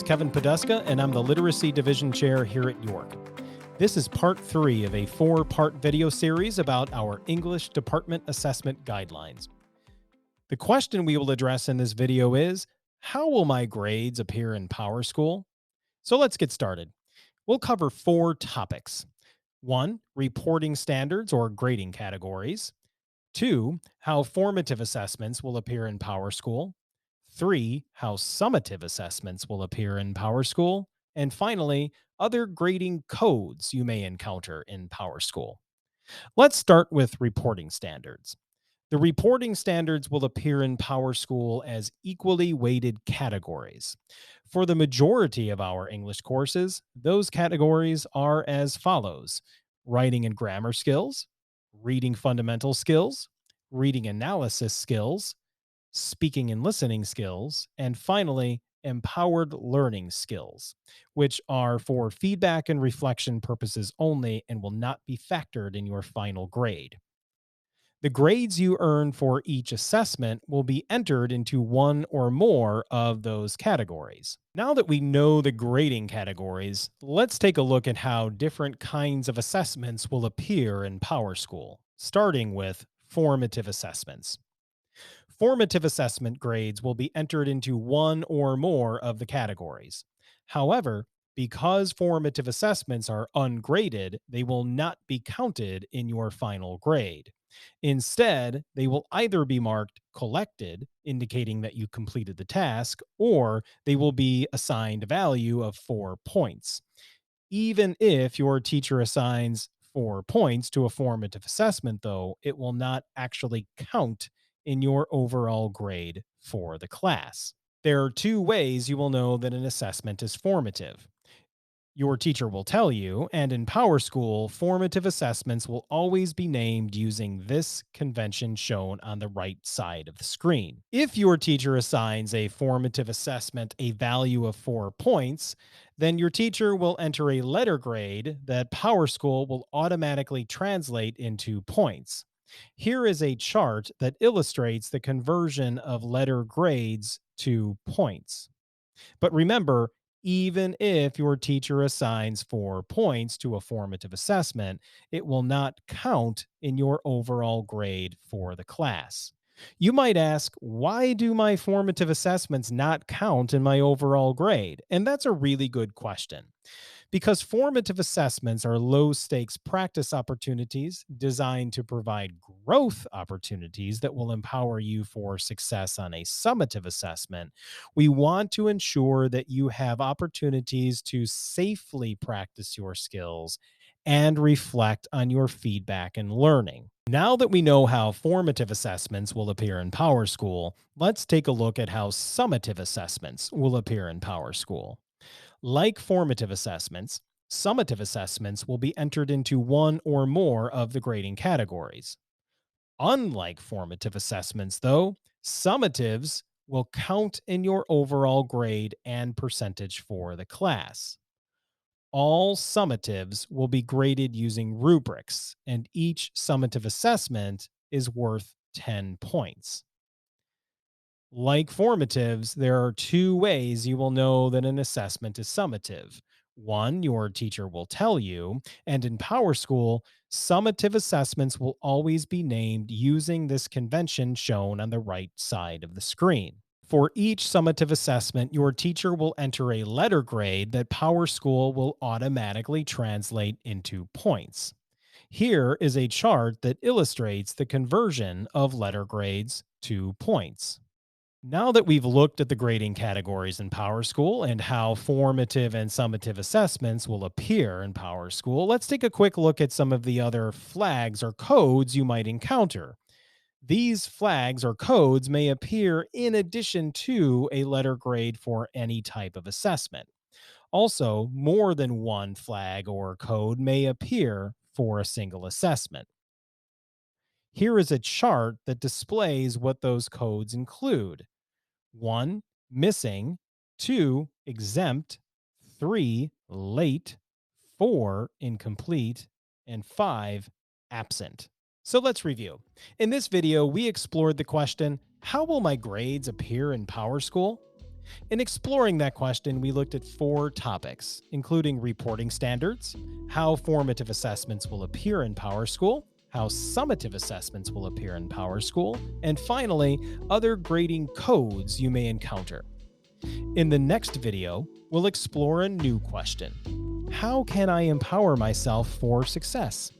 Kevin Poduska, and I'm the Literacy Division Chair here at York. This is part 3 of a 4-part video series about our English Department Assessment Guidelines. The question we will address in this video is, how will my grades appear in PowerSchool? So let's get started. We'll cover 4 topics. 1. Reporting standards or grading categories. 2. How formative assessments will appear in PowerSchool. 3. How summative assessments will appear in PowerSchool. And finally, other grading codes you may encounter in PowerSchool. Let's start with reporting standards. The reporting standards will appear in PowerSchool as equally weighted categories. For the majority of our English courses, those categories are as follows: writing and grammar skills, reading fundamental skills, reading analysis skills, speaking and listening skills, and finally, empowered learning skills, which are for feedback and reflection purposes only and will not be factored in your final grade. The grades you earn for each assessment will be entered into one or more of those categories. Now that we know the grading categories, let's take a look at how different kinds of assessments will appear in PowerSchool, starting with formative assessments. Formative assessment grades will be entered into one or more of the categories. However, because formative assessments are ungraded, they will not be counted in your final grade. Instead, they will either be marked collected, indicating that you completed the task, or they will be assigned a value of 4 points. Even if your teacher assigns 4 points to a formative assessment, though, it will not actually count in your overall grade for the class. There are 2 ways you will know that an assessment is formative. Your teacher will tell you, and in PowerSchool, formative assessments will always be named using this convention shown on the right side of the screen. If your teacher assigns a formative assessment a value of 4 points, then your teacher will enter a letter grade that PowerSchool will automatically translate into points. Here is a chart that illustrates the conversion of letter grades to points. But remember, even if your teacher assigns 4 points to a formative assessment, it will not count in your overall grade for the class. You might ask, why do my formative assessments not count in my overall grade? And that's a really good question. Because formative assessments are low stakes practice opportunities designed to provide growth opportunities that will empower you for success on a summative assessment, we want to ensure that you have opportunities to safely practice your skills and reflect on your feedback and learning. Now that we know how formative assessments will appear in PowerSchool, let's take a look at how summative assessments will appear in PowerSchool. Like formative assessments, summative assessments will be entered into one or more of the grading categories. Unlike formative assessments, though, summatives will count in your overall grade and percentage for the class. All summatives will be graded using rubrics, and each summative assessment is worth 10 points. Like formatives, there are 2 ways you will know that an assessment is summative. One, your teacher will tell you, and in PowerSchool, summative assessments will always be named using this convention shown on the right side of the screen. For each summative assessment, your teacher will enter a letter grade that PowerSchool will automatically translate into points. Here is a chart that illustrates the conversion of letter grades to points. Now that we've looked at the grading categories in PowerSchool and how formative and summative assessments will appear in PowerSchool, let's take a quick look at some of the other flags or codes you might encounter. These flags or codes may appear in addition to a letter grade for any type of assessment. Also, more than one flag or code may appear for a single assessment. Here is a chart that displays what those codes include. 1. Missing. 2. Exempt. 3. Late. 4. Incomplete. And 5. Absent. So let's review. In this video, we explored the question, how will my grades appear in PowerSchool? In exploring that question, we looked at 4 topics, including reporting standards, how formative assessments will appear in PowerSchool, how summative assessments will appear in PowerSchool, and finally, other grading codes you may encounter. In the next video, we'll explore a new question. How can I empower myself for success?